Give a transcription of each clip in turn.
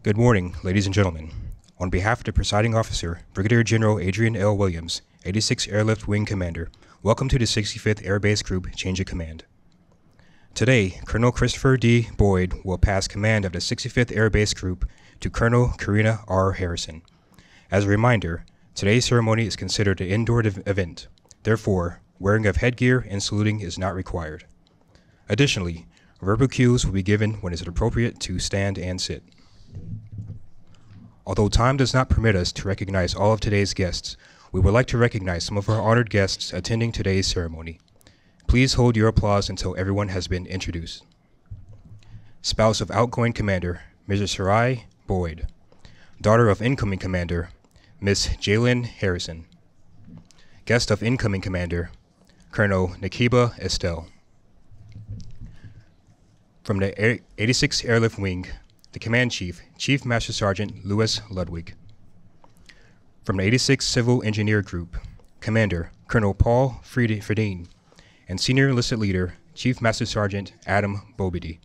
Good morning, ladies and gentlemen. On behalf of the presiding officer, Brigadier General Adrian L. Williams, 86th Airlift Wing Commander, welcome to the 65th Air Base Group Change of Command. Today, Colonel Christopher D. Boyd will pass command of the 65th Air Base Group to Colonel Karina R. Harrison. As a reminder, today's ceremony is considered an indoor event. Therefore, wearing of headgear and saluting is not required. Additionally, verbal cues will be given when it is appropriate to stand and sit. Although time does not permit us to recognize all of today's guests, we would like to recognize some of our honored guests attending today's ceremony. Please hold your applause until everyone has been introduced. Spouse of outgoing Commander, Mrs. Sarai Boyd. Daughter of incoming Commander, Miss Jalen Harrison. Guest of incoming Commander, Colonel Nakiba Estelle. From the 86th Airlift Wing, the Command Chief, Chief Master Sergeant Louis Ludwig. From the 86th Civil Engineer Group, Commander Colonel Paul Fredine, and Senior Enlisted Leader, Chief Master Sergeant Adam Bobedy.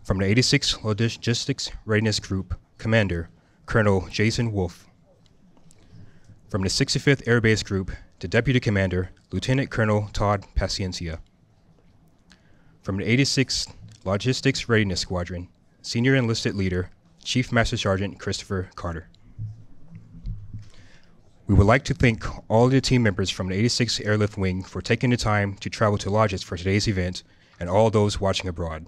From the 86th Logistics Readiness Group, Commander Colonel Jason Wolf. From the 65th Air Base Group, the Deputy Commander, Lieutenant Colonel Todd Paciencia. From the 86th Logistics Readiness Squadron, Senior Enlisted Leader, Chief Master Sergeant Christopher Carter. We would like to thank all of the team members from the 86th Airlift Wing for taking the time to travel to Lajes for today's event and all those watching abroad.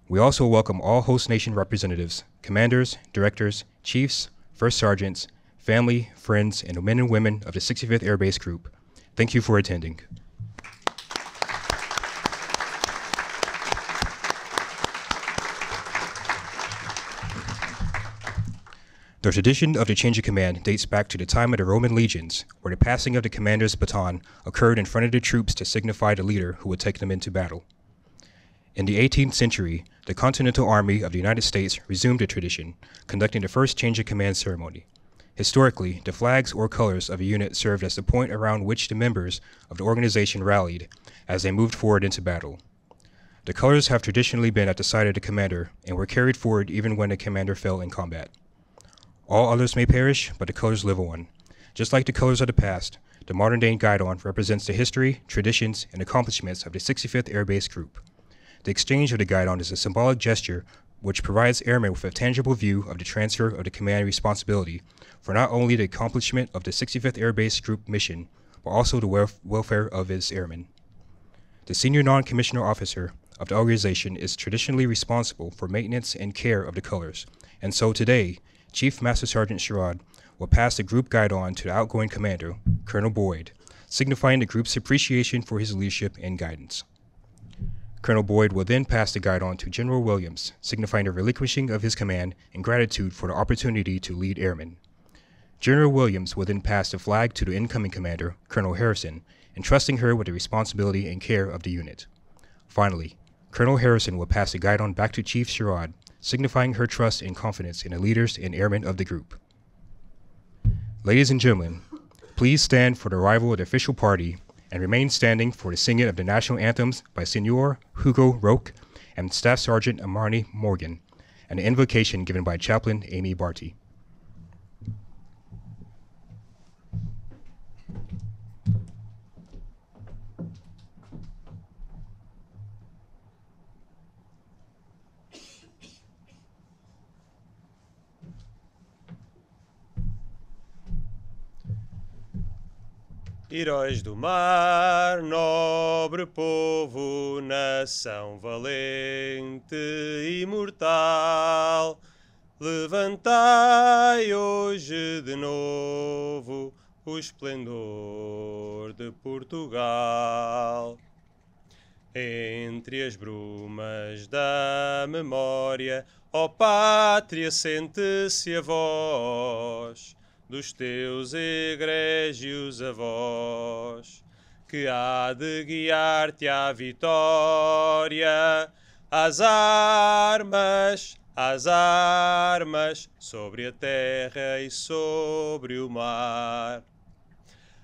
We also welcome all host nation representatives, commanders, directors, chiefs, first sergeants, family, friends, and the men and women of the 65th Air Base Group. Thank you for attending. The tradition of the change of command dates back to the time of the Roman legions, where the passing of the commander's baton occurred in front of the troops to signify the leader who would take them into battle. In the 18th century, the Continental Army of the United States resumed the tradition, conducting the first change of command ceremony. Historically, the flags or colors of a unit served as the point around which the members of the organization rallied as they moved forward into battle. The colors have traditionally been at the side of the commander and were carried forward even when the commander fell in combat. All others may perish, but the colors live on. Just like the colors of the past, the modern-day guidon represents the history, traditions, and accomplishments of the 65th Air Base Group. The exchange of the guidon is a symbolic gesture which provides airmen with a tangible view of the transfer of the command responsibility for not only the accomplishment of the 65th Air Base Group mission, but also the welfare of its airmen. The senior non-commissioned officer of the organization is traditionally responsible for maintenance and care of the colors, and so today, Chief Master Sergeant Sherrod will pass the group guidon to the outgoing commander, Colonel Boyd, signifying the group's appreciation for his leadership and guidance. Colonel Boyd will then pass the guidon to General Williams, signifying the relinquishing of his command and gratitude for the opportunity to lead airmen. General Williams will then pass the flag to the incoming commander, Colonel Harrison, entrusting her with the responsibility and care of the unit. Finally, Colonel Harrison will pass the guidon back to Chief Sherrod, signifying her trust and confidence in the leaders and airmen of the group. Ladies and gentlemen, please stand for the arrival of the official party and remain standing for the singing of the national anthems by Senor Hugo Roque and Staff Sergeant Amarni Morgan, and the invocation given by Chaplain Amy Barty. Heróis do mar, nobre povo, nação valente e imortal, levantai hoje de novo o esplendor de Portugal. Entre as brumas da memória, ó pátria, sente-se a voz dos teus egrégios avós, que há de guiar-te à vitória, às armas, sobre a terra e sobre o mar.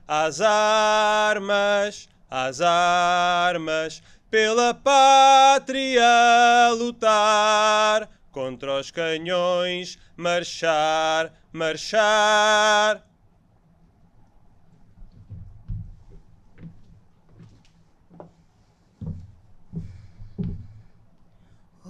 Às armas, pela pátria lutar, contra os canhões, marchar, marchar.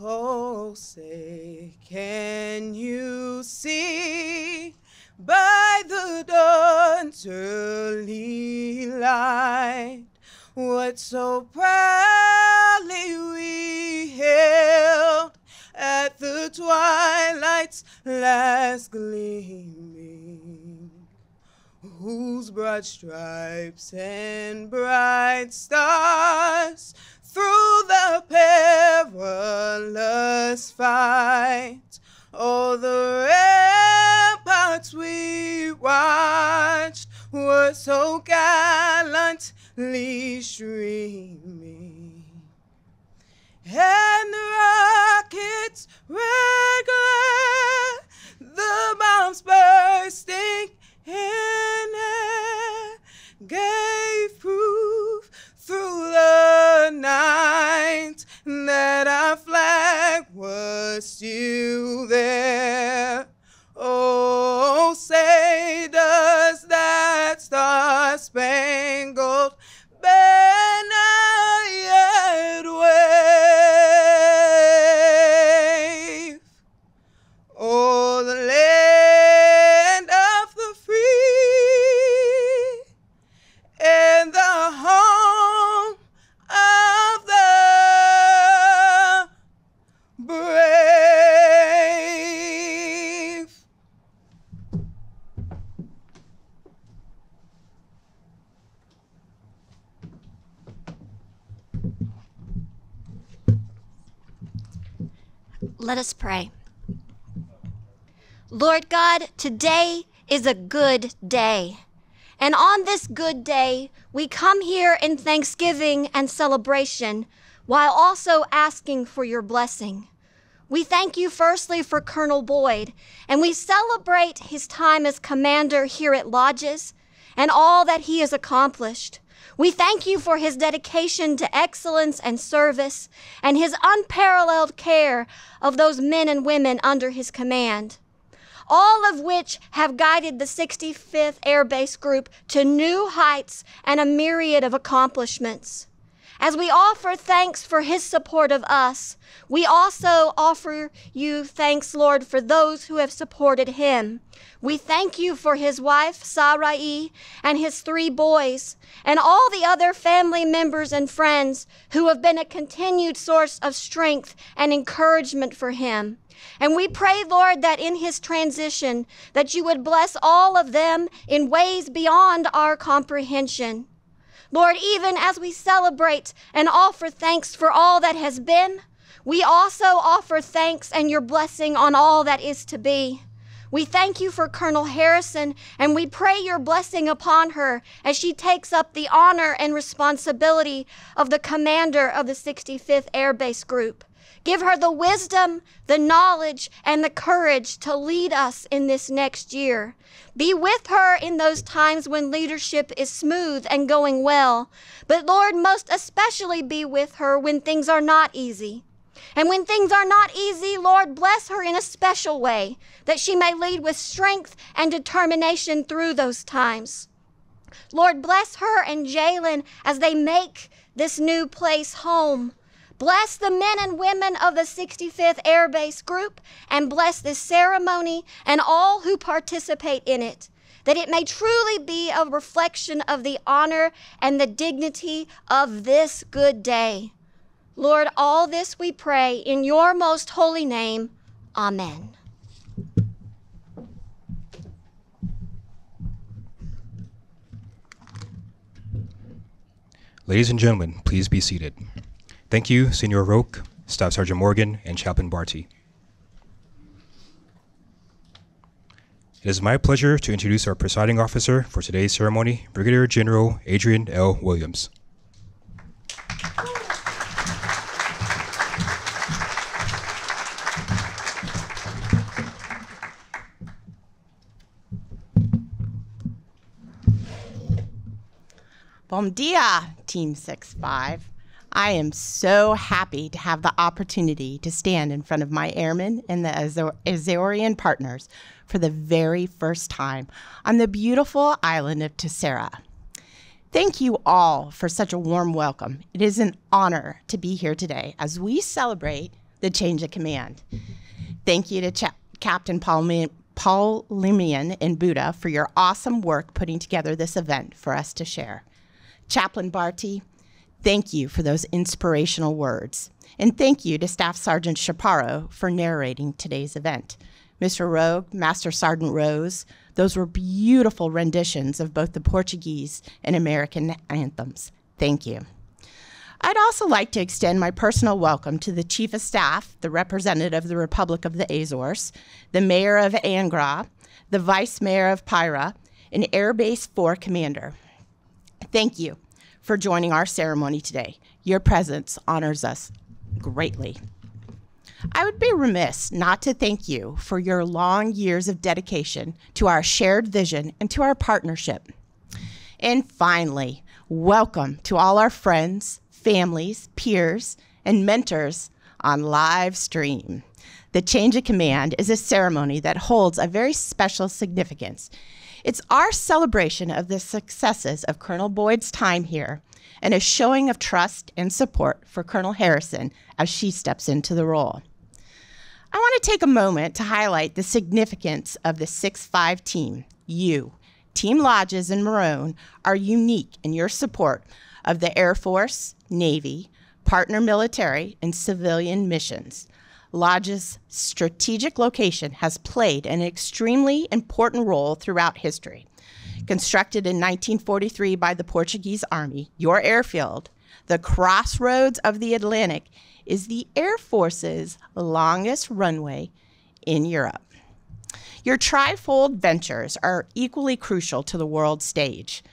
Oh, say, can you see by the dawn's early light what so proudly we hailed at the twilight's last gleaming, whose broad stripes and bright stars through the perilous fight, oh, the ramparts we watched were so gallantly streaming, and the rockets' red glare, the bombs bursting in air, gave proof through the night that our flag was still there. Oh, say, does that star-spangled banner yet wave? Oh, the land of the free and the home of the brave. Let us pray. Lord God, today is a good day. And on this good day, we come here in thanksgiving and celebration while also asking for your blessing. We thank you firstly for Colonel Boyd, and we celebrate his time as commander here at Lajes and all that he has accomplished. We thank you for his dedication to excellence and service and his unparalleled care of those men and women under his command, all of which have guided the 65th Air Base Group to new heights and a myriad of accomplishments. As we offer thanks for his support of us, we also offer you thanks, Lord, for those who have supported him. We thank you for his wife, Sarai, and his 3 boys, and all the other family members and friends who have been a continued source of strength and encouragement for him. And we pray, Lord, that in his transition, that you would bless all of them in ways beyond our comprehension. Lord, even as we celebrate and offer thanks for all that has been, we also offer thanks and your blessing on all that is to be. We thank you for Colonel Harrison, and we pray your blessing upon her as she takes up the honor and responsibility of the commander of the 65th Air Base Group. Give her the wisdom, the knowledge, and the courage to lead us in this next year. Be with her in those times when leadership is smooth and going well. But Lord, most especially be with her when things are not easy. And when things are not easy, Lord, bless her in a special way, that she may lead with strength and determination through those times. Lord, bless her and Jalen as they make this new place home. Bless the men and women of the 65th Air Base Group, and bless this ceremony and all who participate in it, that it may truly be a reflection of the honor and the dignity of this good day. Lord, all this we pray in your most holy name. Amen. Ladies and gentlemen, please be seated. Thank you, Senior Roque, Staff Sergeant Morgan, and Chaplain Barty. It is my pleasure to introduce our presiding officer for today's ceremony, Brigadier General Adrian L. Williams. Bom dia, Team 6-5. I am so happy to have the opportunity to stand in front of my airmen and the Azorean partners for the very first time on the beautiful island of Tessera. Thank you all for such a warm welcome. It is an honor to be here today as we celebrate the change of command. Thank you to Captain Paul Limian in Buda for your awesome work putting together this event for us to share. Chaplain Barty, thank you for those inspirational words. And thank you to Staff Sergeant Chaparro for narrating today's event. Mr. Rogue, Master Sergeant Rose, those were beautiful renditions of both the Portuguese and American anthems. Thank you. I'd also like to extend my personal welcome to the Chief of Staff, the representative of the Republic of the Azores, the Mayor of Angra, the Vice Mayor of Pyra, and Air Base 4 Commander. Thank you for joining our ceremony today. Your presence honors us greatly. I would be remiss not to thank you for your long years of dedication to our shared vision and to our partnership. And finally, welcome to all our friends, families, peers, and mentors on live stream. The Change of Command is a ceremony that holds a very special significance. It's our celebration of the successes of Colonel Boyd's time here and a showing of trust and support for Colonel Harrison as she steps into the role. I want to take a moment to highlight the significance of the 6-5 team. You, Team Lajes and Maroon, are unique in your support of the Air Force, Navy, partner military, and civilian missions. Lajes' strategic location has played an extremely important role throughout history. Constructed in 1943 by the Portuguese Army, your airfield, the crossroads of the Atlantic, is the Air Force's longest runway in Europe. Your trifold ventures are equally crucial to the world stage.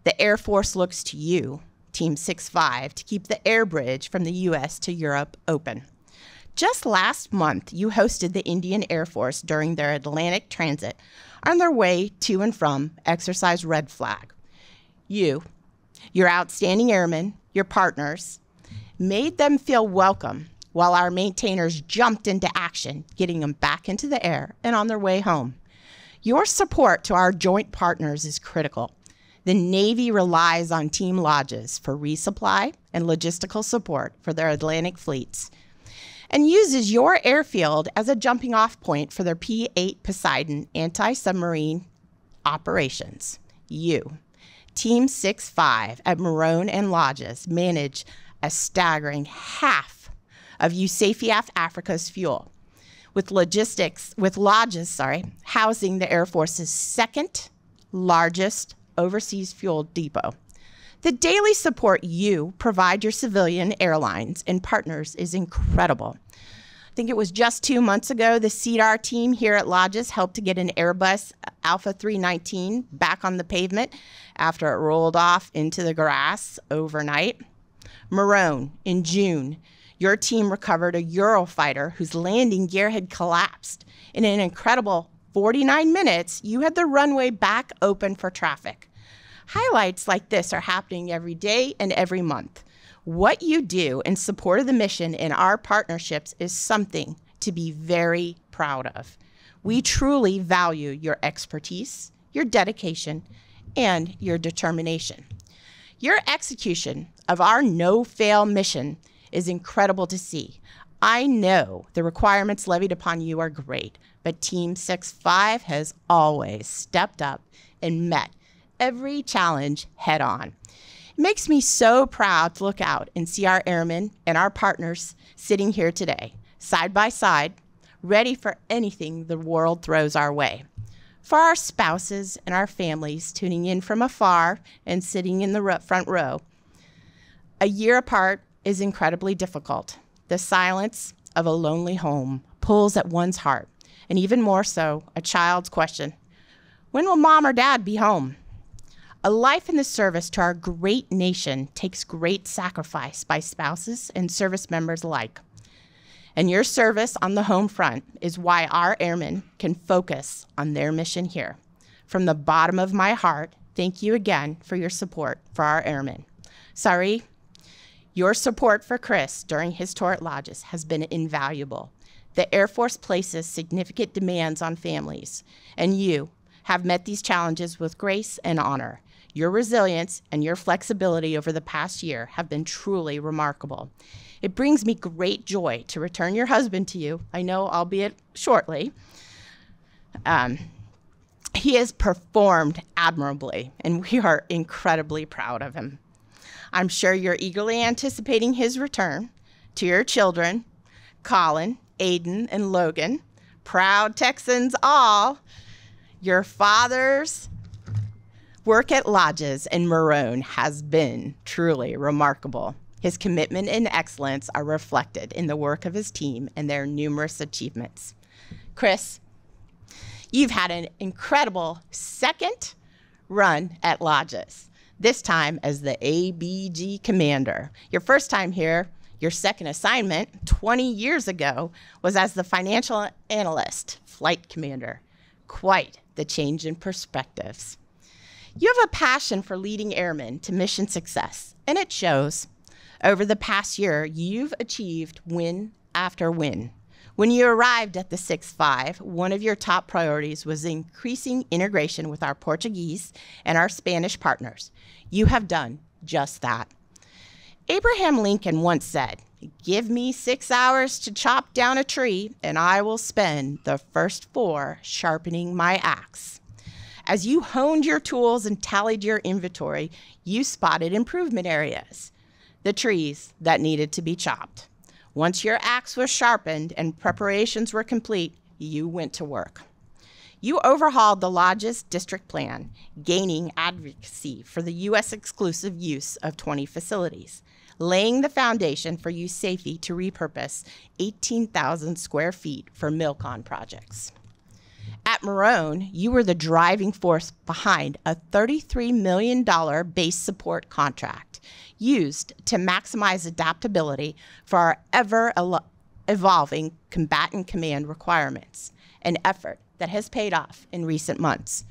The Air Force looks to you, Team 6-5, to keep the air bridge from the U.S. to Europe open. Just last month, you hosted the Indian Air Force during their Atlantic transit on their way to and from Exercise Red Flag. You, your outstanding airmen, your partners, made them feel welcome while our maintainers jumped into action, getting them back into the air and on their way home. Your support to our joint partners is critical. The Navy relies on Team Lajes for resupply and logistical support for their Atlantic fleets and uses your airfield as a jumping-off point for their P-8 Poseidon anti-submarine operations. You, Team 6-5 at Maroon and Lajes, manage a staggering half of USAFIAF Africa's fuel, with Lajes housing the Air Force's second largest overseas fuel depot. The daily support you provide your civilian airlines and partners is incredible. I think it was just 2 months ago, the CDAR team here at Lajes helped to get an Airbus Alpha 319 back on the pavement after it rolled off into the grass overnight. Maroon, in June, your team recovered a Eurofighter whose landing gear had collapsed. In an incredible 49 minutes, you had the runway back open for traffic. Highlights like this are happening every day and every month. What you do in support of the mission in our partnerships is something to be very proud of. We truly value your expertise, your dedication, and your determination. Your execution of our no-fail mission is incredible to see. I know the requirements levied upon you are great, but Team 6-5 has always stepped up and met every challenge head on. It makes me so proud to look out and see our airmen and our partners sitting here today, side by side, ready for anything the world throws our way. For our spouses and our families tuning in from afar and sitting in the front row, a year apart is incredibly difficult. The silence of a lonely home pulls at one's heart, and even more so, a child's question, when will mom or dad be home? A life in the service to our great nation takes great sacrifice by spouses and service members alike. And your service on the home front is why our airmen can focus on their mission here. From the bottom of my heart, thank you again for your support for our airmen. Sorry, Your support for Chris during his tour at Lajes has been invaluable. The Air Force places significant demands on families, and you have met these challenges with grace and honor. Your resilience and your flexibility over the past year have been truly remarkable. It brings me great joy to return your husband to you, I know, albeit shortly. He has performed admirably, and we are incredibly proud of him. I'm sure you're eagerly anticipating his return. To your children, Colin, Aiden, and Logan, proud Texans all, your father's work at Lajes and Marone has been truly remarkable. His commitment and excellence are reflected in the work of his team and their numerous achievements. Chris, you've had an incredible second run at Lajes, this time as the ABG commander. Your first time here, your second assignment 20 years ago, was as the financial analyst, flight commander. Quite the change in perspectives. You have a passion for leading airmen to mission success, and it shows. Over the past year, you've achieved win after win. When you arrived at the 6-5, one of your top priorities was increasing integration with our Portuguese and our Spanish partners. You have done just that. Abraham Lincoln once said, "Give me 6 hours to chop down a tree, and I will spend the first 4 sharpening my axe." As you honed your tools and tallied your inventory, you spotted improvement areas, the trees that needed to be chopped. Once your axe was sharpened and preparations were complete, you went to work. You overhauled the Lajes district plan, gaining advocacy for the U.S. exclusive use of 20 facilities, laying the foundation for USAFE to repurpose 18,000 square feet for MILCON projects. At Marone, you were the driving force behind a $33 million base support contract used to maximize adaptability for our ever-evolving combatant command requirements, an effort that has paid off in recent months.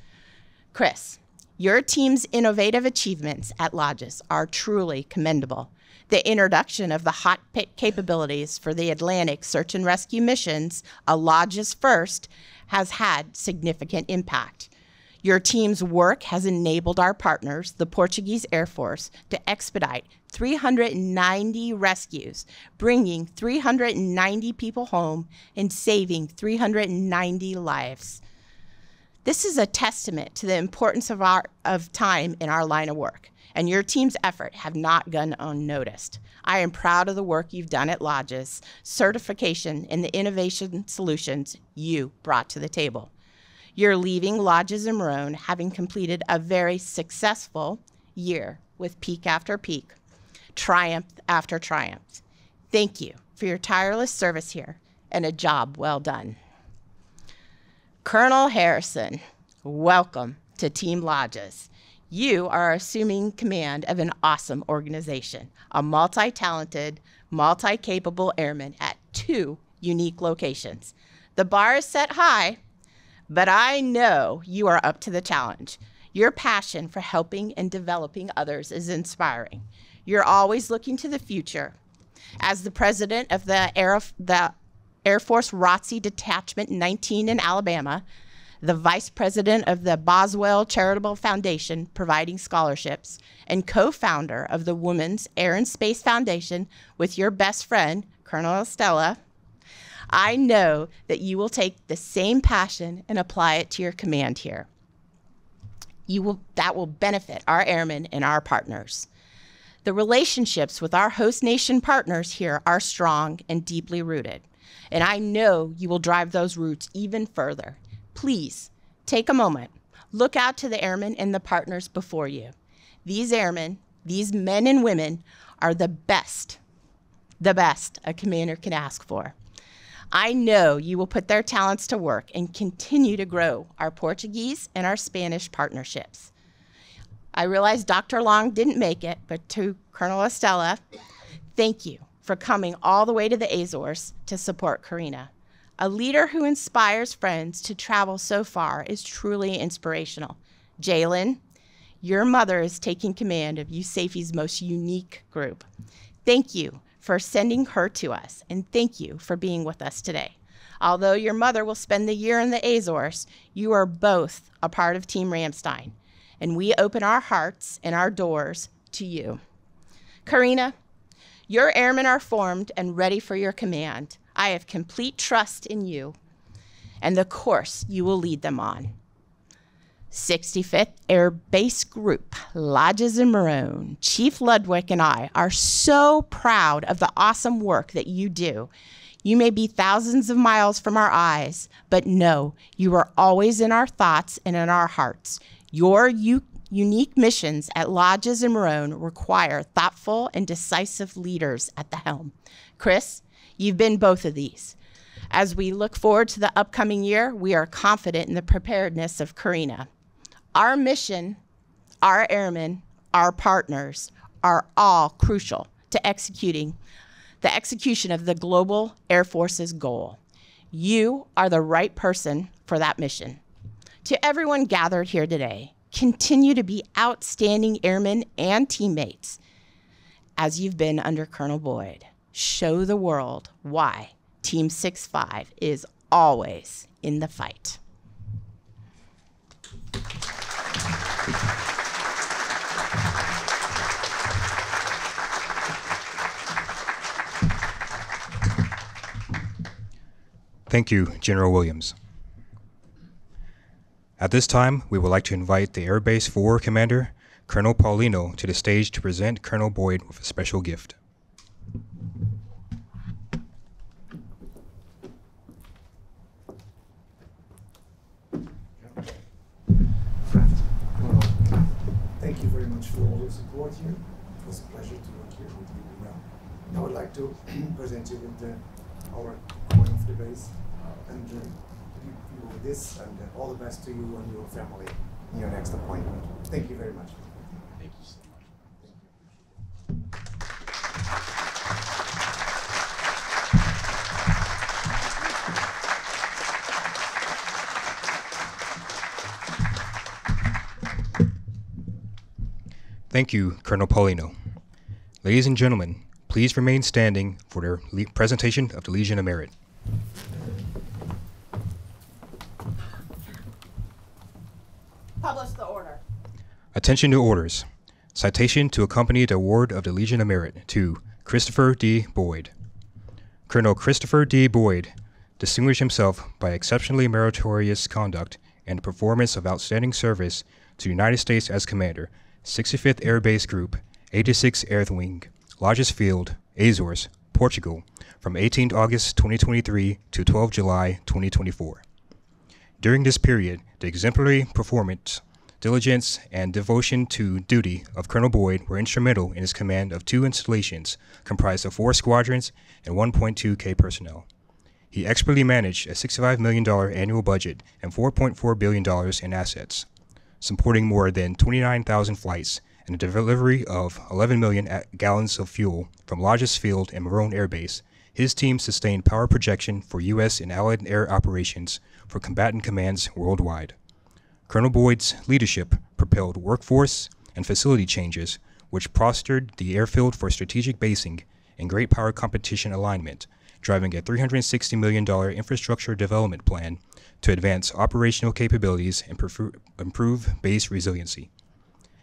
Chris, your team's innovative achievements at Lajes are truly commendable. The introduction of the hot pit capabilities for the Atlantic search and rescue missions, a Lajes first, has had significant impact. Your team's work has enabled our partners, the Portuguese Air Force, to expedite 390 rescues, bringing 390 people home and saving 390 lives. This is a testament to the importance of time in our line of work, and your team's effort have not gone unnoticed. I am proud of the work you've done at Lajes, certification, and the innovation solutions you brought to the table. You're leaving Lajes and Marone having completed a very successful year with peak after peak, triumph after triumph. Thank you for your tireless service here and a job well done. Colonel Harrison, welcome to Team Lajes. You are assuming command of an awesome organization, a multi-talented, multi-capable airman at 2 unique locations. The bar is set high, but I know you are up to the challenge. Your passion for helping and developing others is inspiring. You're always looking to the future. As the president of the Air Force ROTC Detachment 19 in Alabama, the vice president of the Boswell Charitable Foundation providing scholarships, and co-founder of the Women's Air and Space Foundation with your best friend, Colonel Estella, I know that you will take the same passion and apply it to your command here. That will benefit our airmen and our partners. The relationships with our host nation partners here are strong and deeply rooted, and I know you will drive those roots even further. Please take a moment, look out to the airmen and the partners before you. These airmen, these men and women are the best a commander can ask for. I know you will put their talents to work and continue to grow our Portuguese and our Spanish partnerships. I realize Dr. Long didn't make it, but to Colonel Estella, thank you for coming all the way to the Azores to support Karina. A leader who inspires friends to travel so far is truly inspirational. Jalen, your mother is taking command of USAFE's most unique group. Thank you for sending her to us, and thank you for being with us today. Although your mother will spend the year in the Azores, you are both a part of Team Ramstein, and we open our hearts and our doors to you. Karina, your airmen are formed and ready for your command. I have complete trust in you and the course you will lead them on. 65th Air Base Group, Lajes and Maroon, Chief Ludwig and I are so proud of the awesome work that you do. You may be thousands of miles from our eyes, but know you are always in our thoughts and in our hearts. Your unique missions at Lajes and Maroon require thoughtful and decisive leaders at the helm. Chris, you've been both of these. As we look forward to the upcoming year, we are confident in the preparedness of Karina. Our mission, our airmen, our partners are all crucial to the execution of the Global Air Force's goal. You are the right person for that mission. To everyone gathered here today, continue to be outstanding airmen and teammates as you've been under Colonel Boyd. Show the world why Team 6-5 is always in the fight. Thank you, General Williams. At this time, we would like to invite the Air Base 4 Commander, Colonel Paulino, to the stage to present Colonel Boyd with a special gift. Thank you very much for all your support here. It was a pleasure to work here with you. Now I would like to present you with our coin of the base and you with this, and all the best to you and your family in your next appointment. Thank you very much. Thank you so much. Thank you, Colonel Paulino. Ladies and gentlemen, please remain standing for their presentation of the Legion of Merit. Publish the order. Attention to orders. Citation to accompany the award of the Legion of Merit to Christopher D. Boyd. Colonel Christopher D. Boyd distinguished himself by exceptionally meritorious conduct and the performance of outstanding service to the United States as Commander, 65th Air Base Group, 86th Air Wing, Lajes Field, Azores, Portugal, from 18 August 2023 to 12 July 2024. During this period, the exemplary performance, diligence, and devotion to duty of Colonel Boyd were instrumental in his command of 2 installations comprised of 4 squadrons and 1.2K personnel. He expertly managed a $65 million annual budget and $4.4 billion in assets, supporting more than 29,000 flights and the delivery of 11 million gallons of fuel from Lajes Field and Maroon Air Base. His team sustained power projection for U.S. and Allied air operations for combatant commands worldwide. Colonel Boyd's leadership propelled workforce and facility changes, which fostered the airfield for strategic basing and great power competition alignment, driving a $360 million infrastructure development plan to advance operational capabilities and improve base resiliency.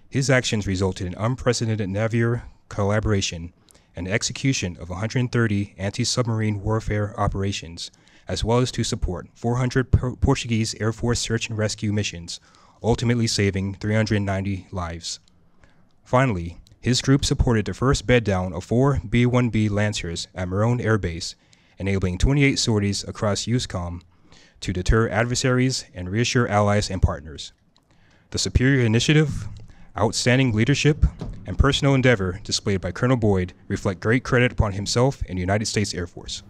His actions resulted in unprecedented naval collaboration and execution of 130 anti-submarine warfare operations, as well as to support 400 Portuguese Air Force search and rescue missions, ultimately saving 390 lives. Finally, his group supported the first bed down of 4 B-1B Lancers at Maroon Air Base, enabling 28 sorties across EUSCOM to deter adversaries and reassure allies and partners. The superior initiative, outstanding leadership, and personal endeavor displayed by Colonel Boyd reflect great credit upon himself and the United States Air Force.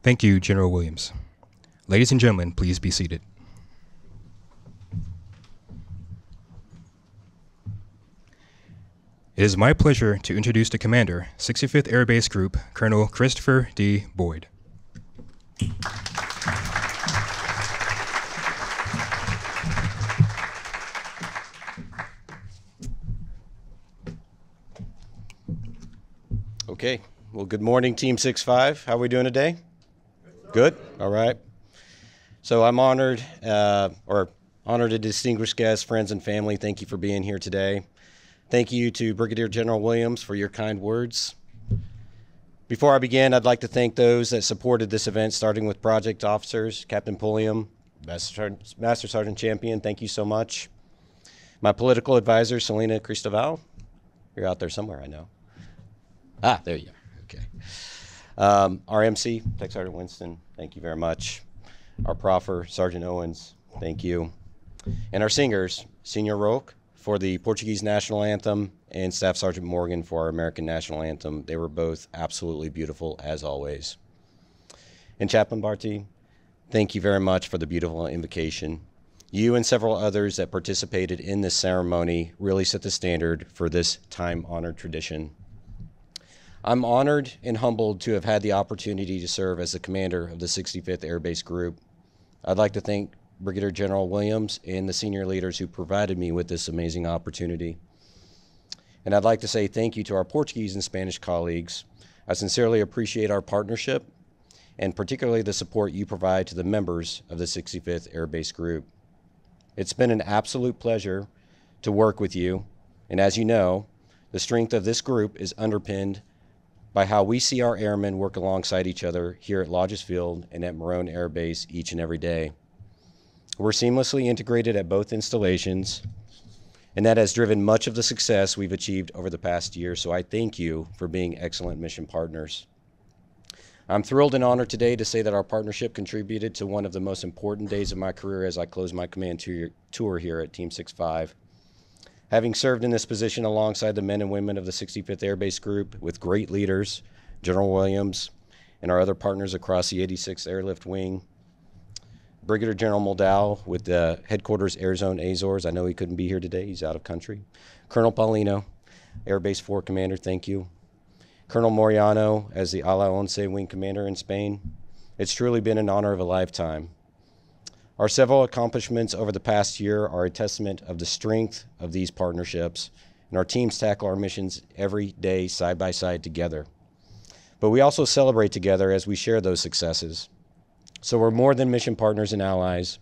Thank you, General Williams. Ladies and gentlemen, please be seated. It is my pleasure to introduce the Commander, 65th Air Base Group, Colonel Christopher D. Boyd. Okay, well, good morning, Team 6-5. How are we doing today? Good? All right. So I'm honored, honored to distinguished guests, friends, and family. Thank you for being here today. Thank you to Brigadier General Williams for your kind words. Before I begin, I'd like to thank those that supported this event, starting with project officers, Captain Pulliam, Master Sergeant Champion, thank you so much. My political advisor, Selena Cristoval. You're out there somewhere, I know. Ah, there you are. Okay. Our MC, Tech Sergeant Winston, thank you very much. Our proffer, Sergeant Owens, thank you. And our singers, Senior Roque for the Portuguese National Anthem and Staff Sergeant Morgan for our American National Anthem. They were both absolutely beautiful, as always. And Chaplain Barty, thank you very much for the beautiful invocation. You and several others that participated in this ceremony really set the standard for this time-honored tradition. I'm honored and humbled to have had the opportunity to serve as the commander of the 65th Air Base Group. I'd like to thank Brigadier General Williams and the senior leaders who provided me with this amazing opportunity. And I'd like to say thank you to our Portuguese and Spanish colleagues. I sincerely appreciate our partnership and particularly the support you provide to the members of the 65th Air Base Group. It's been an absolute pleasure to work with you, and as you know, the strength of this group is underpinned by how we see our airmen work alongside each other here at Lajes Field and at Morone Air Base each and every day. We're seamlessly integrated at both installations, and that has driven much of the success we've achieved over the past year, so I thank you for being excellent mission partners. I'm thrilled and honored today to say that our partnership contributed to one of the most important days of my career as I close my command tour here at Team 6-5. Having served in this position alongside the men and women of the 65th Air Base Group with great leaders, General Williams, and our other partners across the 86th Airlift Wing, Brigadier General Moldau with the Headquarters Air Zone Azores. I know he couldn't be here today. He's out of country. Colonel Paulino, Air Base 4 Commander, thank you. Colonel Moriano as the Ala Once Wing Commander in Spain. It's truly been an honor of a lifetime. Our several accomplishments over the past year are a testament of the strength of these partnerships, and our teams tackle our missions every day side by side together. But we also celebrate together as we share those successes. So we're more than mission partners and allies.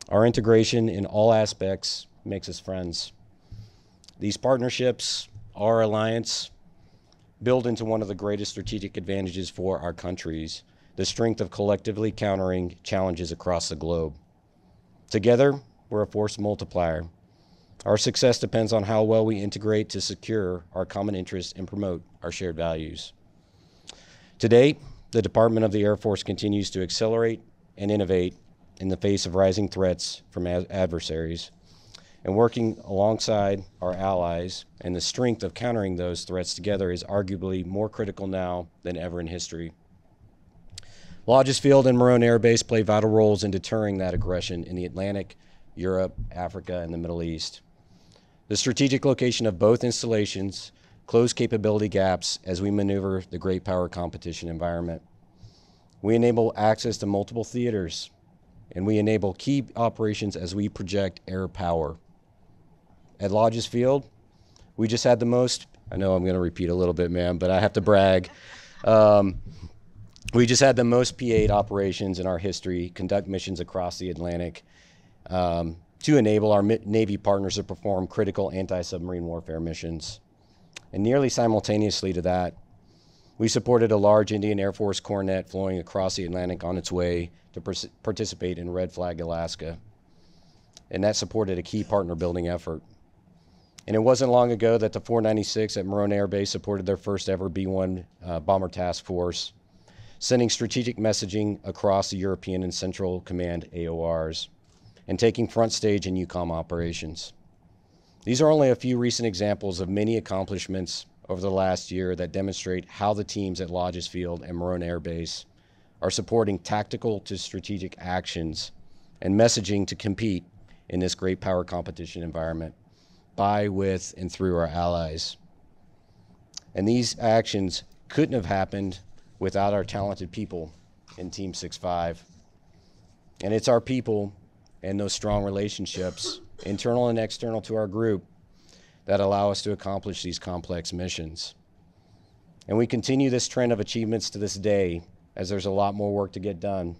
Our integration in all aspects makes us friends. These partnerships, our alliance, build into one of the greatest strategic advantages for our countries, the strength of collectively countering challenges across the globe. Together, we're a force multiplier. Our success depends on how well we integrate to secure our common interests and promote our shared values. Today, the Department of the Air Force continues to accelerate and innovate in the face of rising threats from adversaries, and working alongside our allies and the strength of countering those threats together is arguably more critical now than ever in history. Lajes Field and Morone Air Base play vital roles in deterring that aggression in the Atlantic, Europe, Africa, and the Middle East. The strategic location of both installations close capability gaps as we maneuver the great power competition environment. We enable access to multiple theaters, and we enable key operations as we project air power. At Lajes Field, we just had the most, I know I'm going to repeat a little bit, man, but I have to brag. We just had the most P-8 operations in our history, conduct missions across the Atlantic to enable our Navy partners to perform critical anti-submarine warfare missions. And nearly simultaneously to that, we supported a large Indian Air Force cornet flowing across the Atlantic on its way to participate in Red Flag Alaska. And that supported a key partner building effort. And it wasn't long ago that the 496 at Morone Air Base supported their first ever B-1 Bomber Task Force, sending strategic messaging across the European and Central Command AORs, and taking front stage in EUCOM operations. These are only a few recent examples of many accomplishments over the last year that demonstrate how the teams at Lajes Field and Morone Air Base are supporting tactical to strategic actions and messaging to compete in this great power competition environment by, with, and through our allies. And these actions couldn't have happened without our talented people in Team 6-5. And it's our people and those strong relationships, internal and external to our group, that allow us to accomplish these complex missions. And we continue this trend of achievements to this day, as there's a lot more work to get done.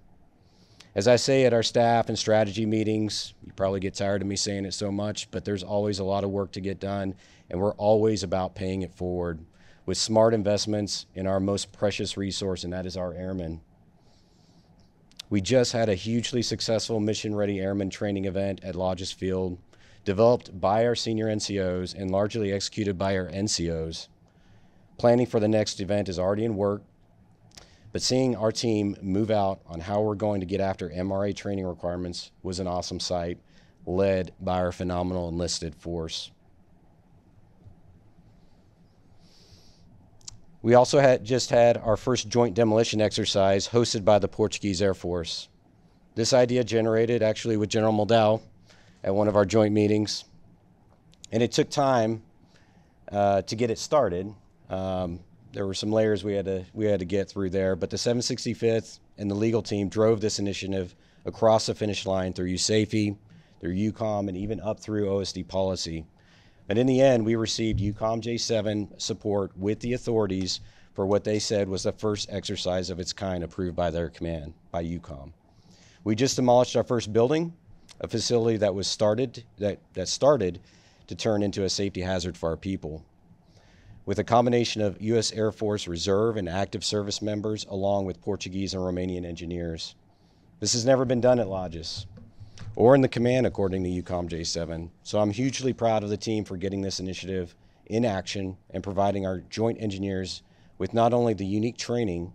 As I say at our staff and strategy meetings, you probably get tired of me saying it so much, but there's always a lot of work to get done, and we're always about paying it forward with smart investments in our most precious resource, and that is our airmen. We just had a hugely successful mission-ready airman training event at Lajes Field, developed by our senior NCOs and largely executed by our NCOs. Planning for the next event is already in work, but seeing our team move out on how we're going to get after MRA training requirements was an awesome sight, led by our phenomenal enlisted force. We also just had our first joint demolition exercise hosted by the Portuguese Air Force. This idea generated actually with General Moldau at one of our joint meetings, and it took time to get it started. There were some layers we had to get through there, but the 765th and the legal team drove this initiative across the finish line through USAFE, through UCOM, and even up through OSD policy. And in the end, we received UCOM J7 support with the authorities for what they said was the first exercise of its kind approved by their command, by UCOM. We just demolished our first building, a facility that was started to turn into a safety hazard for our people. With a combination of U.S. Air Force Reserve and active service members, along with Portuguese and Romanian engineers. This has never been done at Lajes or in the command, according to UCOM J7. So I'm hugely proud of the team for getting this initiative in action and providing our joint engineers with not only the unique training,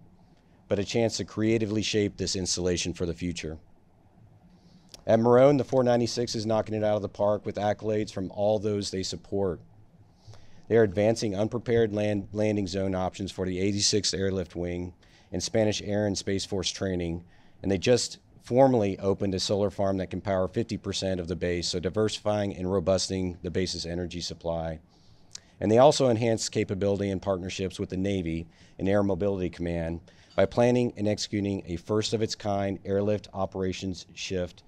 but a chance to creatively shape this installation for the future. At Morone, the 496 is knocking it out of the park with accolades from all those they support. They are advancing unprepared landing zone options for the 86th Airlift Wing and Spanish Air and Space Force training, and they just formally opened a solar farm that can power 50% of the base, so diversifying and robusting the base's energy supply. And they also enhanced capability and partnerships with the Navy and Air Mobility Command by planning and executing a first-of-its-kind airlift operations shift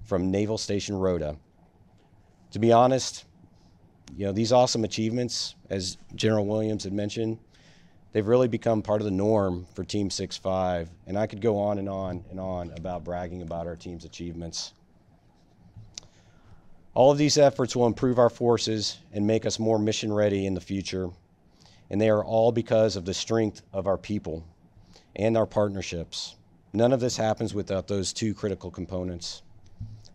from Naval Station Rota. To be honest, these awesome achievements, as General Williams had mentioned, they've really become part of the norm for Team 6-5, and I could go on and on and on about bragging about our team's achievements. All of these efforts will improve our forces and make us more mission ready in the future, and they are all because of the strength of our people and our partnerships. None of this happens without those two critical components.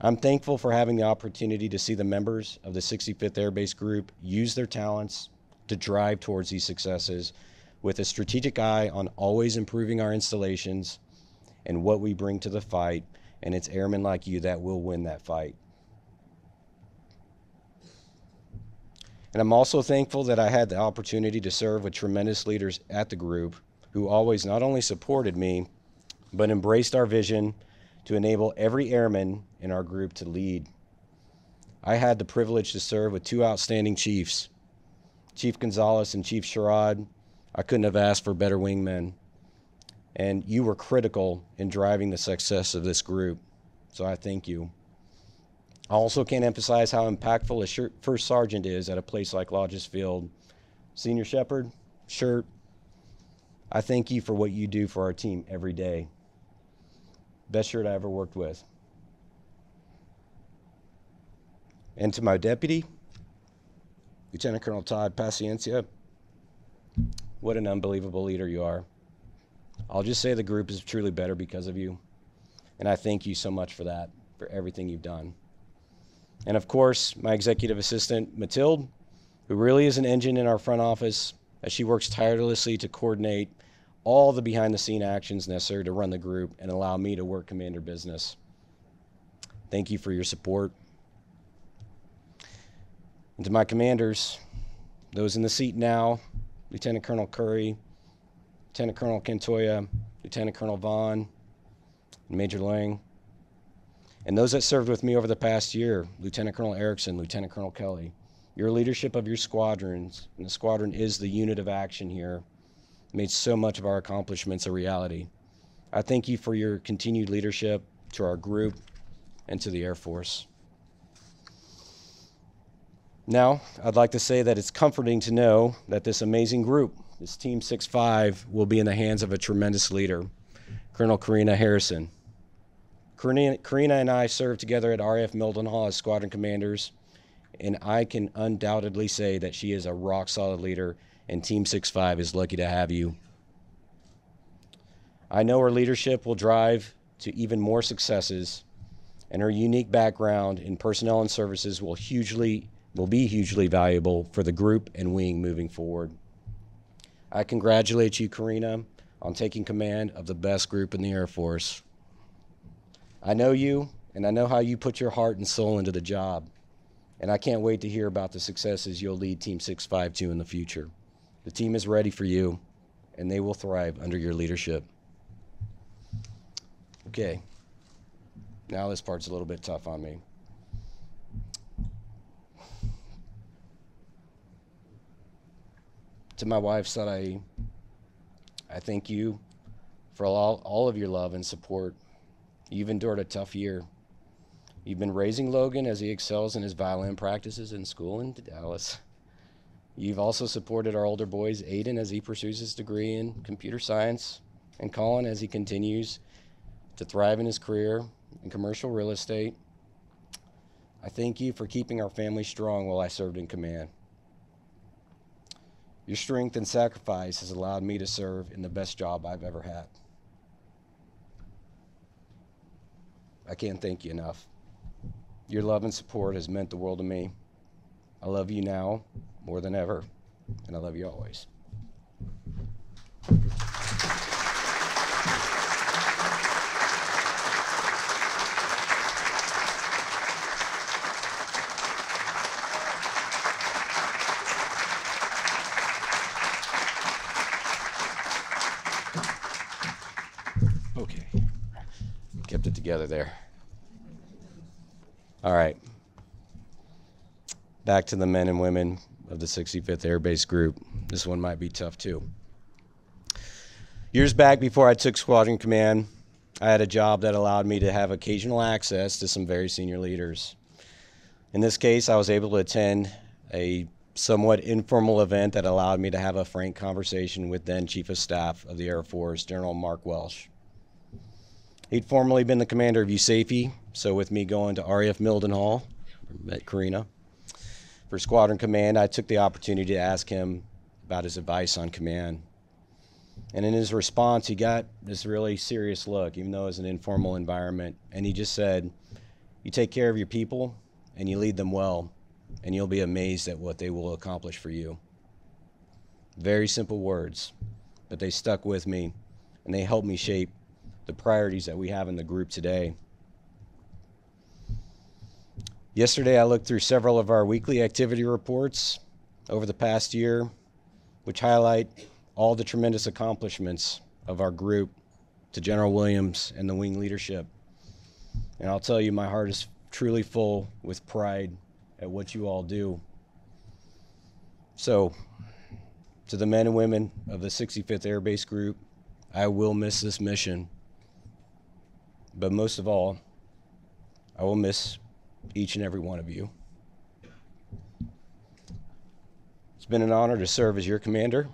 I'm thankful for having the opportunity to see the members of the 65th Air Base Group use their talents to drive towards these successes with a strategic eye on always improving our installations and what we bring to the fight, and it's airmen like you that will win that fight. And I'm also thankful that I had the opportunity to serve with tremendous leaders at the group who always not only supported me, but embraced our vision to enable every airman in our group to lead. I had the privilege to serve with two outstanding chiefs, Chief Gonzalez and Chief Sherrod. I couldn't have asked for better wingmen. And you were critical in driving the success of this group, so I thank you. I also can't emphasize how impactful a first sergeant is at a place like Lajes Field. Senior Shepherd, Shirt, I thank you for what you do for our team every day. Best shirt I ever worked with. And to my deputy, Lieutenant Colonel Todd Paciencia, what an unbelievable leader you are. I'll just say the group is truly better because of you, and I thank you so much for that, for everything you've done. And of course, my executive assistant, Mathilde, who really is an engine in our front office, as she works tirelessly to coordinate all the behind-the-scene actions necessary to run the group and allow me to work commander business. Thank you for your support. And to my commanders, those in the seat now, Lieutenant Colonel Curry, Lieutenant Colonel Cantoya, Lieutenant Colonel Vaughn, and Major Lang, and those that served with me over the past year, Lieutenant Colonel Erickson, Lieutenant Colonel Kelly. Your leadership of your squadrons, and the squadron is the unit of action here, made so much of our accomplishments a reality. I thank you for your continued leadership to our group and to the Air Force. Now, I'd like to say that it's comforting to know that this amazing group, this Team 6-5, will be in the hands of a tremendous leader, Colonel Karina Harrison. Karina and I served together at RAF Mildenhall as squadron commanders, and I can undoubtedly say that she is a rock-solid leader, and Team 6-5 is lucky to have you. I know her leadership will drive to even more successes, and her unique background in personnel and services will be hugely valuable for the group and wing moving forward. I congratulate you, Karina, on taking command of the best group in the Air Force. I know you, and I know how you put your heart and soul into the job, and I can't wait to hear about the successes you'll lead Team 6-5 to in the future. The team is ready for you, and they will thrive under your leadership. Okay, now this part's a little bit tough on me. To my wife, Sarai, I thank you for all of your love and support. You've endured a tough year. You've been raising Logan as he excels in his violin practices in school in Dallas. You've also supported our older boys, Aiden, as he pursues his degree in computer science, and Colin as he continues to thrive in his career in commercial real estate. I thank you for keeping our family strong while I served in command. Your strength and sacrifice has allowed me to serve in the best job I've ever had. I can't thank you enough. Your love and support has meant the world to me. I love you now more than ever, and I love you always. Okay, kept it together there. All right, back to the men and women of the 65th Air Base Group. This one might be tough too. Years back, before I took squadron command, I had a job that allowed me to have occasional access to some very senior leaders. In this case, I was able to attend a somewhat informal event that allowed me to have a frank conversation with then Chief of Staff of the Air Force, General Mark Welsh. He'd formerly been the commander of USAFE, so with me going to RAF Mildenhall, met Karina, for squadron command, I took the opportunity to ask him about his advice on command. And in his response, he got this really serious look, even though it was an informal environment. And he just said, you take care of your people and you lead them well, and you'll be amazed at what they will accomplish for you. Very simple words, but they stuck with me, and they helped me shape the priorities that we have in the group today. Yesterday, I looked through several of our weekly activity reports over the past year, which highlight all the tremendous accomplishments of our group to General Williams and the wing leadership. And I'll tell you, my heart is truly full with pride at what you all do. So, to the men and women of the 65th Air Base Group, I will miss this mission. But most of all, I will miss each and every one of you. It's been an honor to serve as your commander.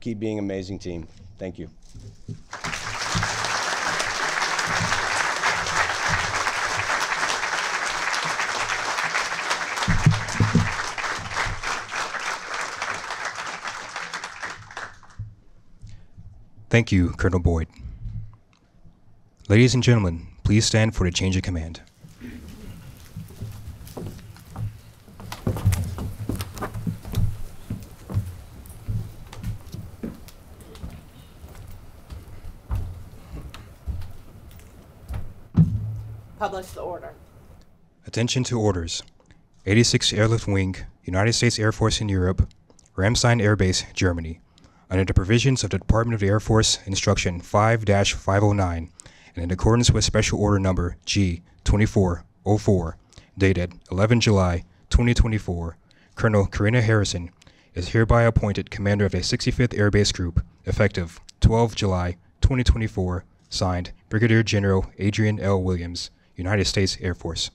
Keep being an amazing team. Thank you. Thank you, Colonel Boyd. Ladies and gentlemen, please stand for the change of command. Publish the order. Attention to orders. 86th Airlift Wing, United States Air Force in Europe, Ramstein Air Base, Germany. under the provisions of the Department of the Air Force Instruction 5-509, and in accordance with Special Order Number G-2404, dated 11 July 2024, Colonel Karina Harrison is hereby appointed Commander of the 65th Air Base Group, effective 12 July 2024, signed Brigadier General Adrian L. Williams, United States Air Force.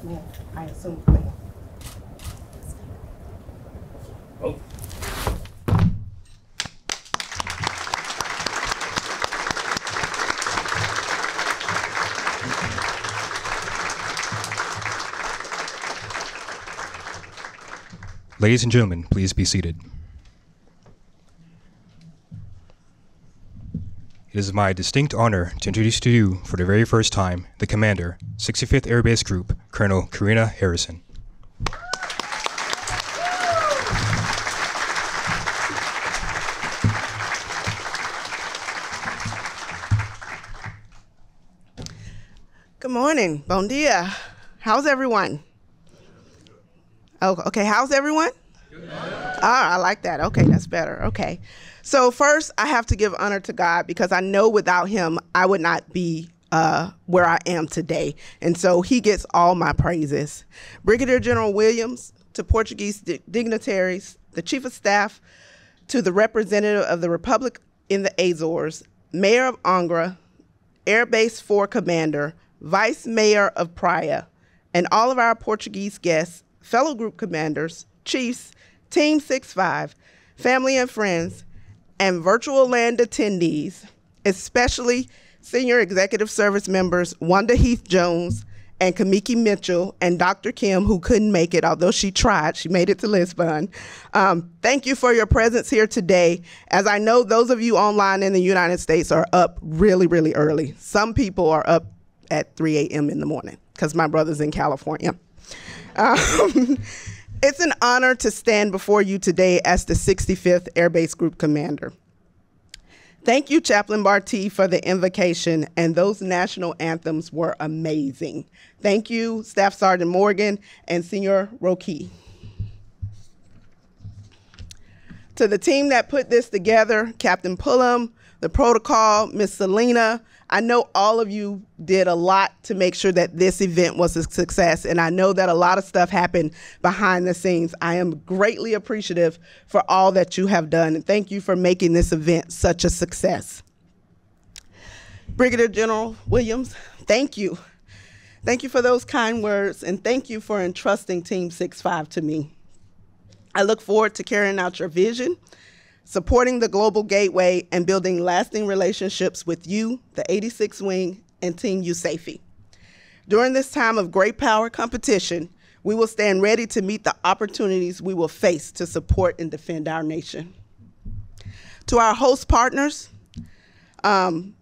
Yeah, I assume. Ladies and gentlemen, please be seated. It is my distinct honor to introduce to you for the very first time the Commander, 65th Air Base Group, Colonel Karina Harrison. Good morning. Bon dia. How's everyone? Oh, okay. How's everyone? Ah, I like that. Okay, that's better. Okay. So first, I have to give honor to God because I know without him, I would not be where I am today. And so he gets all my praises. Brigadier General Williams, to Portuguese dignitaries, the Chief of Staff, to the representative of the Republic in the Azores, Mayor of Angra, Air Base 4 Commander, Vice Mayor of Praia, and all of our Portuguese guests, fellow group commanders, chiefs, Team 6-5, family and friends, and virtual land attendees, especially senior executive service members Wanda Heath-Jones and Kamiki Mitchell and Dr. Kim, who couldn't make it, although she tried. She made it to Lisbon. Thank you for your presence here today. As I know, those of you online in the United States are up really, really early. Some people are up at 3 a.m. in the morning because my brother's in California. It's an honor to stand before you today as the 65th Air Base Group Commander. Thank you, Chaplain Barty, for the invocation, and those national anthems were amazing. Thank you, Staff Sergeant Morgan and Senior Roki. To the team that put this together, Captain Pullum, the protocol, Miss Selena, I know all of you did a lot to make sure that this event was a success, and I know that a lot of stuff happened behind the scenes. I am greatly appreciative for all that you have done, and thank you for making this event such a success. Brigadier General Williams, thank you. Thank you for those kind words, and thank you for entrusting Team 6-5 to me. I look forward to carrying out your vision, supporting the Global Gateway, and building lasting relationships with you, the 86th Wing, and Team USAFE. During this time of great power competition, we will stand ready to meet the opportunities we will face to support and defend our nation. To our host partners on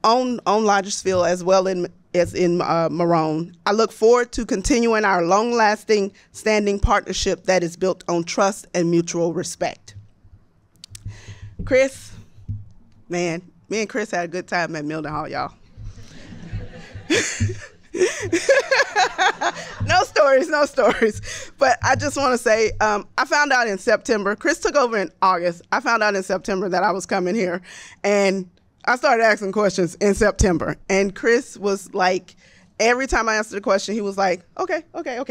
Lajesville as well as in Marone, I look forward to continuing our long-lasting standing partnership that is built on trust and mutual respect. Chris, man, me and Chris had a good time at Mildenhall, y'all. No stories. But I just want to say, I found out in September, Chris took over in August. I found out in September that I was coming here, and I started asking questions in September. And Chris was like, every time I answered a question, he was like, okay.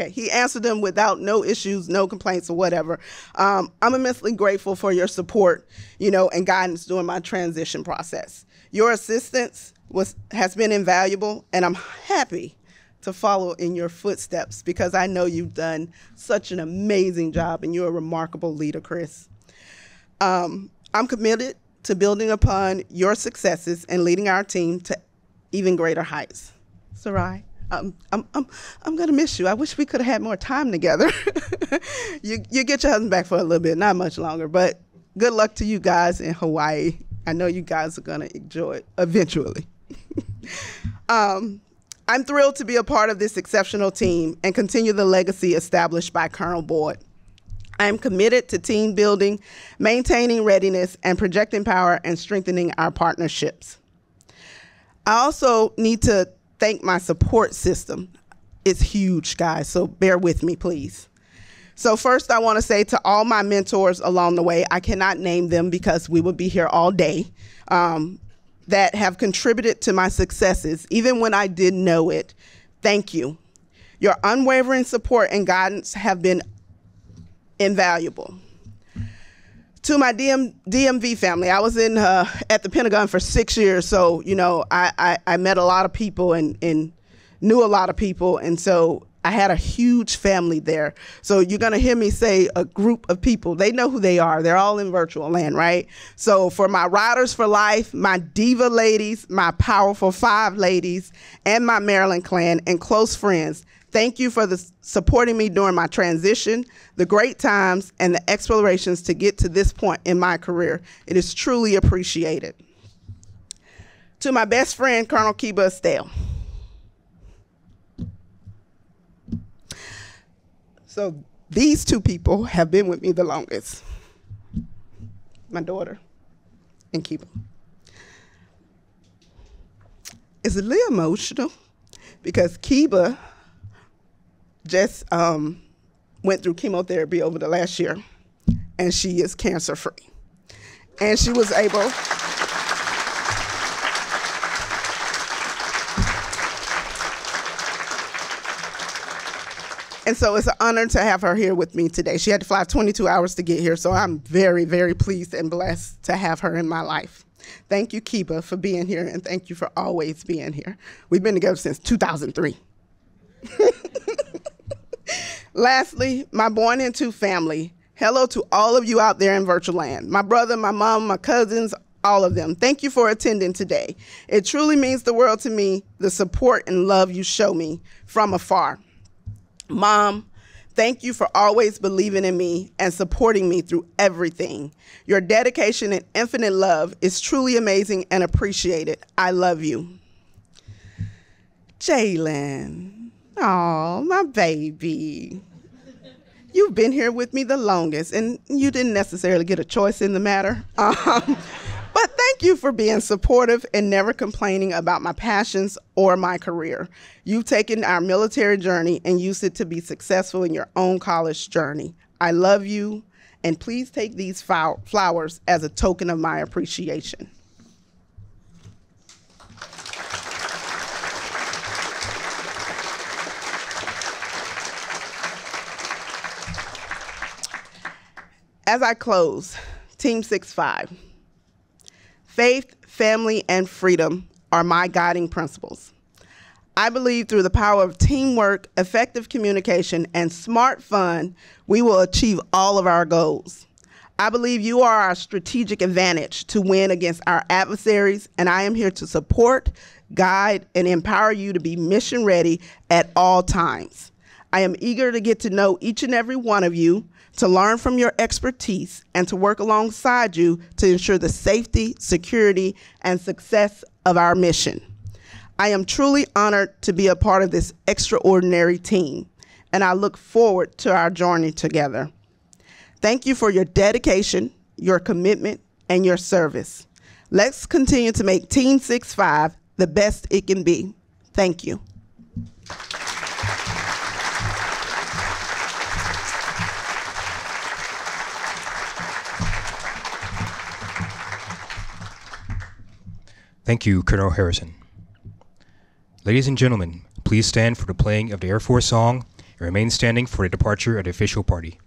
He answered them without no issues, no complaints or whatever. I'm immensely grateful for your support, and guidance during my transition process. Your assistance has been invaluable, and I'm happy to follow in your footsteps because I know you've done such an amazing job and you're a remarkable leader, Chris. I'm committed to building upon your successes and leading our team to even greater heights. Sarai, I'm gonna miss you. I wish we could have had more time together. You get your husband back for a little bit, not much longer, but good luck to you guys in Hawaii. I know you guys are gonna enjoy it eventually. I'm thrilled to be a part of this exceptional team and continue the legacy established by Colonel Boyd. I am committed to team building, maintaining readiness, and projecting power and strengthening our partnerships. I also need to thank my support system. It's huge, guys, so bear with me, please. So first, I want to say to all my mentors along the way, I cannot name them because we would be here all day, that have contributed to my successes, even when I didn't know it. Thank you. Your unwavering support and guidance have been invaluable. To my DMV family, I was at the Pentagon for 6 years, so I met a lot of people and knew a lot of people, and so I had a huge family there. So you're gonna hear me say a group of people. They know who they are. They're all in virtual land, right? So for my Riders for Life, my Diva ladies, my Powerful 5 ladies, and my Maryland clan and close friends, thank you for supporting me during my transition, the great times, and the explorations to get to this point in my career. It is truly appreciated. To my best friend, Colonel Kiba Estelle. So these two people have been with me the longest. My daughter and Kiba. It's a little emotional because Kiba just went through chemotherapy over the last year, and she is cancer-free. And she was able and so it's an honor to have her here with me today. She had to fly 22 hours to get here, so I'm very, very pleased and blessed to have her in my life. Thank you, Kiba, for being here, and thank you for always being here. We've been together since 2003. Lastly, my Born Into family. Hello to all of you out there in virtual land. My brother, my mom, my cousins, all of them. Thank you for attending today. It truly means the world to me, the support and love you show me from afar. Mom, thank you for always believing in me and supporting me through everything. Your dedication and infinite love is truly amazing and appreciated. I love you. Jalen, oh, my baby. You've been here with me the longest, and you didn't necessarily get a choice in the matter. But thank you for being supportive and never complaining about my passions or my career. You've taken our military journey and used it to be successful in your own college journey. I love you, and please take these flowers as a token of my appreciation. As I close, Team 6-5. Faith, family, and freedom are my guiding principles. I believe through the power of teamwork, effective communication, and smart fun, we will achieve all of our goals. I believe you are our strategic advantage to win against our adversaries, and I am here to support, guide, and empower you to be mission ready at all times. I am eager to get to know each and every one of you, to learn from your expertise, and to work alongside you to ensure the safety, security, and success of our mission. I am truly honored to be a part of this extraordinary team, and I look forward to our journey together. Thank you for your dedication, your commitment, and your service. Let's continue to make Team 6-5 the best it can be. Thank you. Thank you, Colonel Harrison. Ladies and gentlemen, please stand for the playing of the Air Force song and remain standing for the departure of the official party.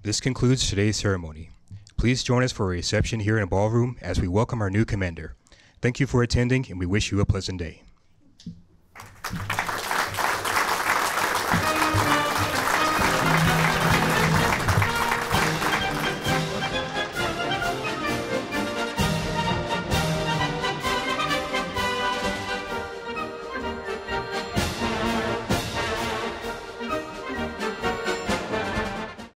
This concludes today's ceremony. Please join us for a reception here in the ballroom as we welcome our new commander. Thank you for attending, and we wish you a pleasant day.